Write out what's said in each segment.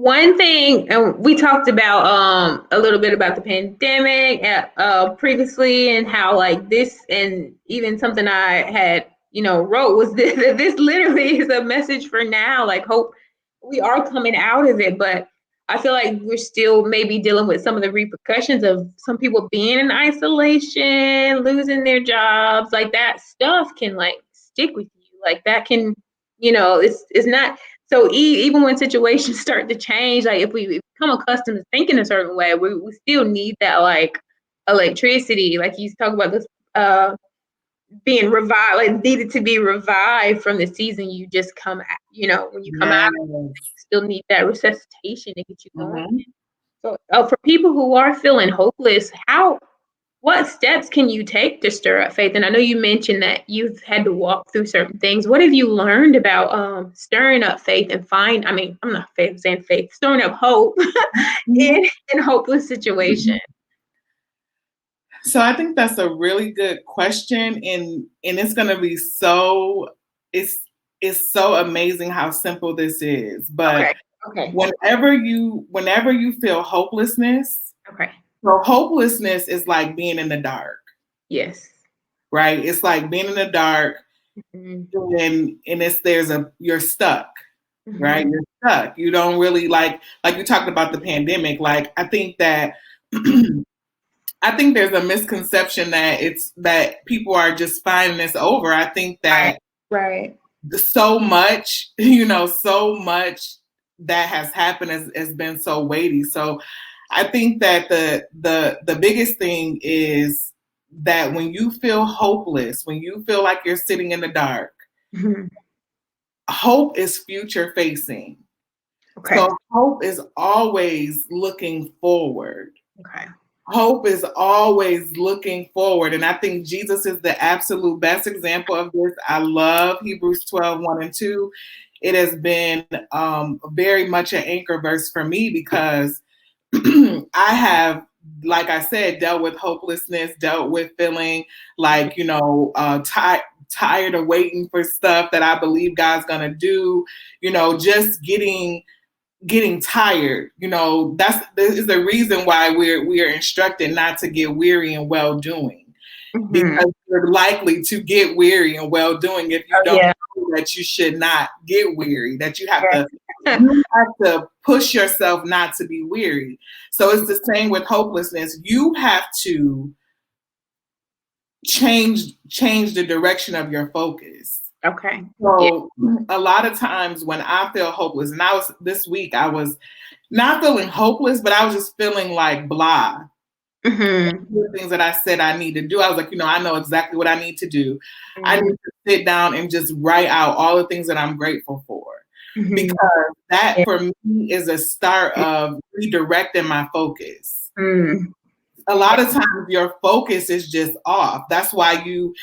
one thing, and we talked about a little bit about the pandemic previously, and how like this, and even something I had wrote was this literally is a message for now. Like, hope we are coming out of it, but I feel like we're still maybe dealing with some of the repercussions of some people being in isolation, losing their jobs. Like that stuff can like stick with you. Like that can, it's not so even when situations start to change, like if we become accustomed to thinking a certain way, we still need that like electricity. Like you talk about this being revived, like needed to be revived from the season you just come out, when you come out, you Yes. still need that resuscitation to get you going. Mhm. So for people who are feeling hopeless, what steps can you take to stir up faith? And I know you mentioned that you've had to walk through certain things. What have you learned about stirring up faith and I'm not faith, saying faith, stirring up hope Mhm. in hopeless situations? So I think that's a really good question, and it's going to be it's it's so amazing how simple this is. But Okay. Okay. whenever you feel hopelessness, Okay. so hopelessness is like being in the dark, Yes. right? It's like being in the dark, Mhm. and you're stuck, right? Mhm. You're stuck. You don't really like you talked about the pandemic. Like I think that I think there's a misconception that it's that people are just finding this over. I think Right. that Right. so much, so much that has happened has been so weighty. So I think that the biggest thing is that when you feel hopeless, when you feel like you're sitting in the dark, Mhm. hope is future facing. Okay. So hope is always looking forward. Okay. Hope is always looking forward. And I think Jesus is the absolute best example of this. I love Hebrews 12:1 and 2. It has been very much an anchor verse for me because I have, like I said, dealt with hopelessness, dealt with feeling like, tired of waiting for stuff that I believe God's going to do, just getting tired. This is the reason why we are instructed not to get weary in well doing, Mhm. because you're likely to get weary in well doing if you Oh don't yeah. know that you should not get weary, that Yeah. you have to push yourself not to be weary. So it's the same with hopelessness. You have to change the direction of your focus. Okay. Yeah. So a lot of times when I feel hopeless, and I was not feeling hopeless, but I was just feeling like blah. Mhm. The things that I said I need to do, I was like, I know exactly what I need to do. I need Mhm. to sit down and just write out all the things that I'm grateful for. Mhm. Because that Yeah. for me is a start of redirecting my focus. Mm. A lot of times your focus is just off. That's why Mm.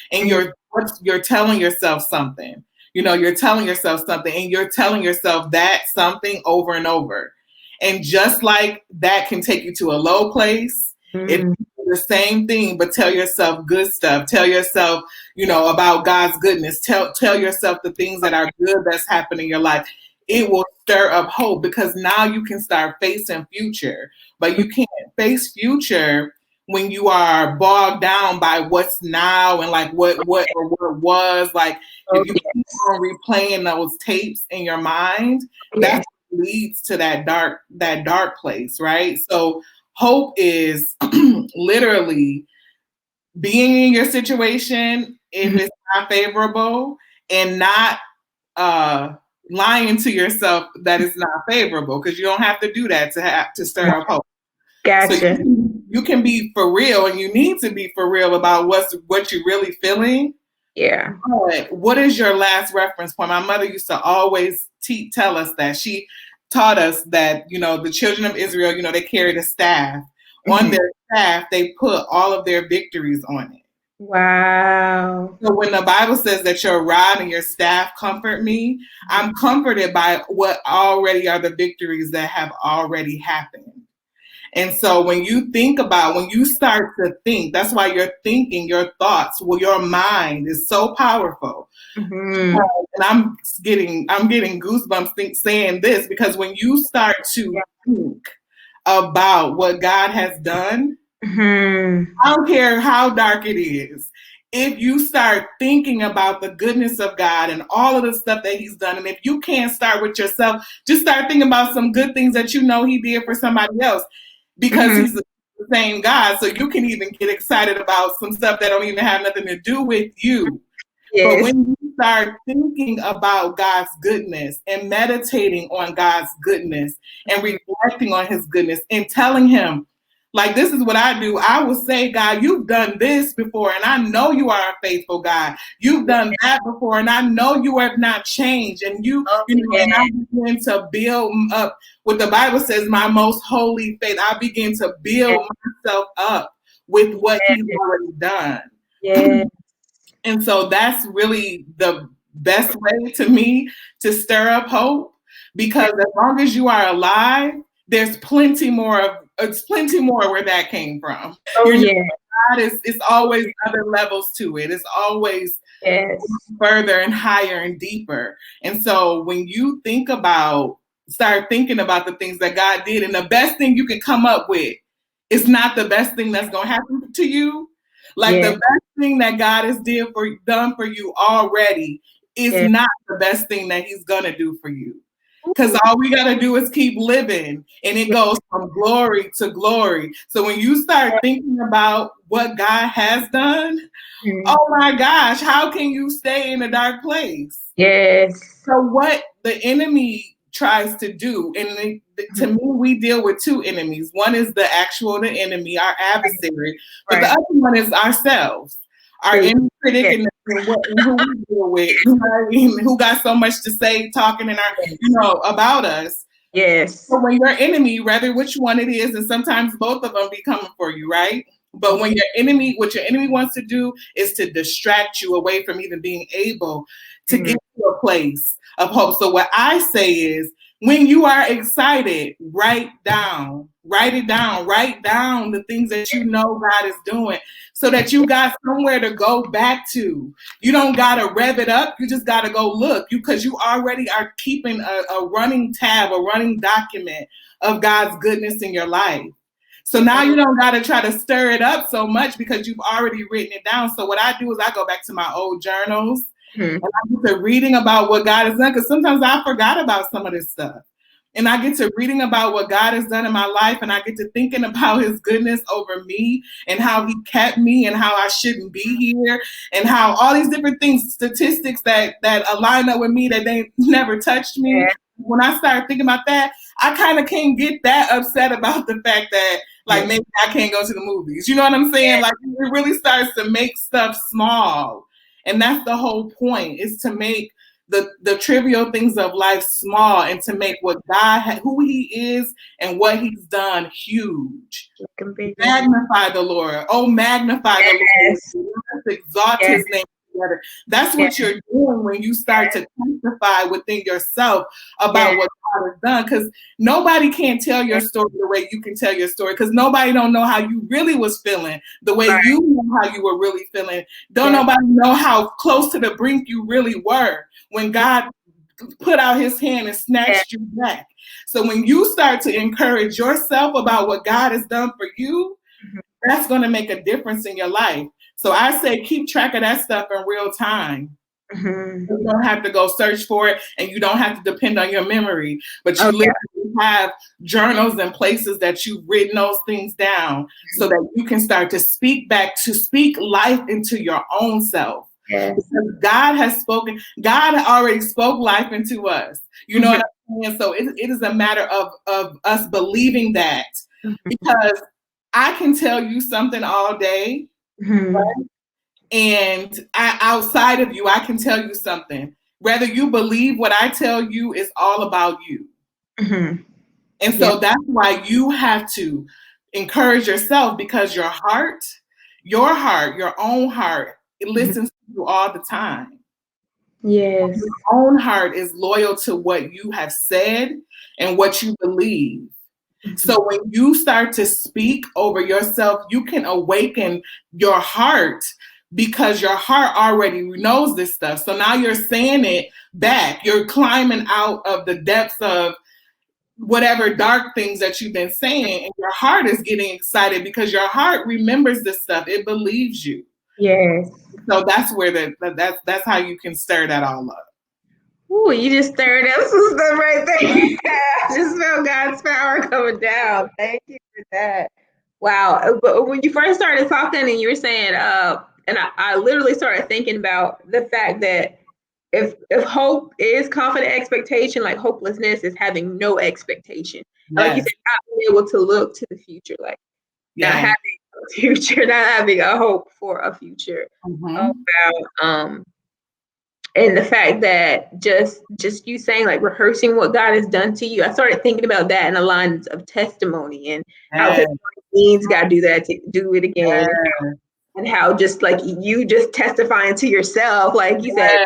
you're telling yourself something. You're telling yourself something and you're telling yourself that something over and over. And just like that can take you to a low place, if Mm. you do the same thing, but tell yourself good stuff, tell yourself, about God's goodness, tell yourself the things that are good that's happening in your life. It will stir up hope because now you can start facing future, but you can't face future when you are bogged down by what's now and like what was. Like Oh if you keep yes. on replaying those tapes in your mind, that's Yes. what leads to that dark place, right? So hope is literally being in your situation if Mhm. it's not favorable and not uh lying to yourself that it's not favorable, because you don't have to do that to stir up hope. So Gotcha. you can be for real, and you need to be for real about what you're really feeling. Yeah. But what is your last reference point? My mother used to always tell us that. She taught us that, the children of Israel, they carried a staff. On Mhm. their staff, they put all of their victories on it. Wow. So when the Bible says that your rod and your staff comfort me, I'm comforted by what already are the victories that have already happened. And so when you start to think, that's why you're thinking, your thoughts, well, your mind is so powerful. Mm-hmm. And I'm getting goosebumps saying this, because when you start to think about what God has done, Mm-hmm. I don't care how dark it is. If you start thinking about the goodness of God and all of the stuff that he's done, and if you can't start with yourself, just start thinking about some good things that you know he did for somebody else, because Mm-hmm. he's the same God. So you can even get excited about some stuff that don't even have nothing to do with you. But Yes. when you start thinking about God's goodness and meditating on God's goodness and reflecting on his goodness and telling him, like, this is what I do. I will say, God, you've done this before, and I know you are a faithful God. You've done that before, and I know you have not changed. And you know, and I begin to build up what the Bible says, my most holy faith. I begin to build myself up with what he's already done. Yeah. And so that's really the best way to me to stir up hope, because as long as you are alive, there's plenty more where that came from. Oh, yeah. God it's always other levels to it. It's always further and higher and deeper. And so when you start thinking about the things that God did, and the best thing you can come up with is not the best thing that's going to happen to you. Like the best thing that God has done for you already is not the best thing that he's going to do for you. Because all we got to do is keep living, and it goes from glory to glory. So when you start thinking about what God has done, oh my gosh, how can you stay in a dark place? Yes. So what the enemy tries to do, and to me, we deal with two enemies. One is the enemy, our adversary, but the other one is ourselves, our inner critic, and who we deal with, who got so much to say, talking in our, about us. Yes. So when your enemy, rather which one it is, and sometimes both of them be coming for you, right? But when what your enemy wants to do is to distract you away from even being able to get to a place of hope. So what I say is, when you are excited, write it down, write down the things that you know God is doing, so that you got somewhere to go back to. You don't got to rev it up. You just got to go look, because you already are keeping a running tab, a running document of God's goodness in your life. So now you don't got to try to stir it up so much, because you've already written it down. So what I do is I go back to my old journals, and I get to reading about what God has done, because sometimes I forgot about some of this stuff. And I get to reading about what God has done in my life, and I get to thinking about his goodness over me, and how he kept me, and how I shouldn't be here, and how all these different things, statistics that align up with me, that they never touched me. When I start thinking about that, I kind of can't get that upset about the fact that, like, maybe I can't go to the movies. You know what I'm saying? Like, it really starts to make stuff small. And that's the whole point, is to make the trivial things of life small, and to make what who he is and what he's done huge. Magnify the Lord. Oh, magnify the Lord. Let's exalt his name together. That's what you're doing when you start to testify within yourself about what God has done. Because nobody can tell your story the way you can tell your story, because nobody don't know how you really was feeling the way you know how you were really feeling. Don't nobody know how close to the brink you really were when God put out his hand and snatched you back. So when you start to encourage yourself about what God has done for you, that's going to make a difference in your life. So I say keep track of that stuff in real time. You don't have to go search for it, and you don't have to depend on your memory, but you literally have journals and places that you've written those things down, so that you can start to speak life into your own self. Because God has spoken. God already spoke life into us. You know what I'm saying? So it is a matter of us believing that, because I can tell you something all day, right? And outside of you, I can tell you something. Whether you believe what I tell you is all about you. And so that's why you have to encourage yourself, because your own heart, it listens to you all the time. Yes. Your own heart is loyal to what you have said and what you believe. So when you start to speak over yourself, you can awaken your heart because your heart already knows this stuff. So now you're saying it back. You're climbing out of the depths of whatever dark things that you've been saying, and your heart is getting excited because your heart remembers this stuff. It believes you. Yes. So that's where that's how you can stir that all up. Ooh, you just stirred up some stuff right there. I just felt God's power coming down. Thank you for that. Wow. But when you first started talking and you were saying, and I literally started thinking about the fact that if hope is confident expectation, like hopelessness is having no expectation. Yes. Like you said, not being able to look to the future, like not having a future, not having a hope for a future. About and the fact that just you saying, like, rehearsing what God has done to you, I started thinking about that in the lines of testimony and how testimony means God do that to do it again. And how just like you just testifying to yourself, like you said,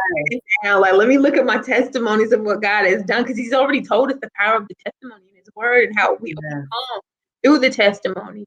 like, let me look at my testimonies of what God has done, because he's already told us the power of the testimony in his word and how we overcome through the testimonies.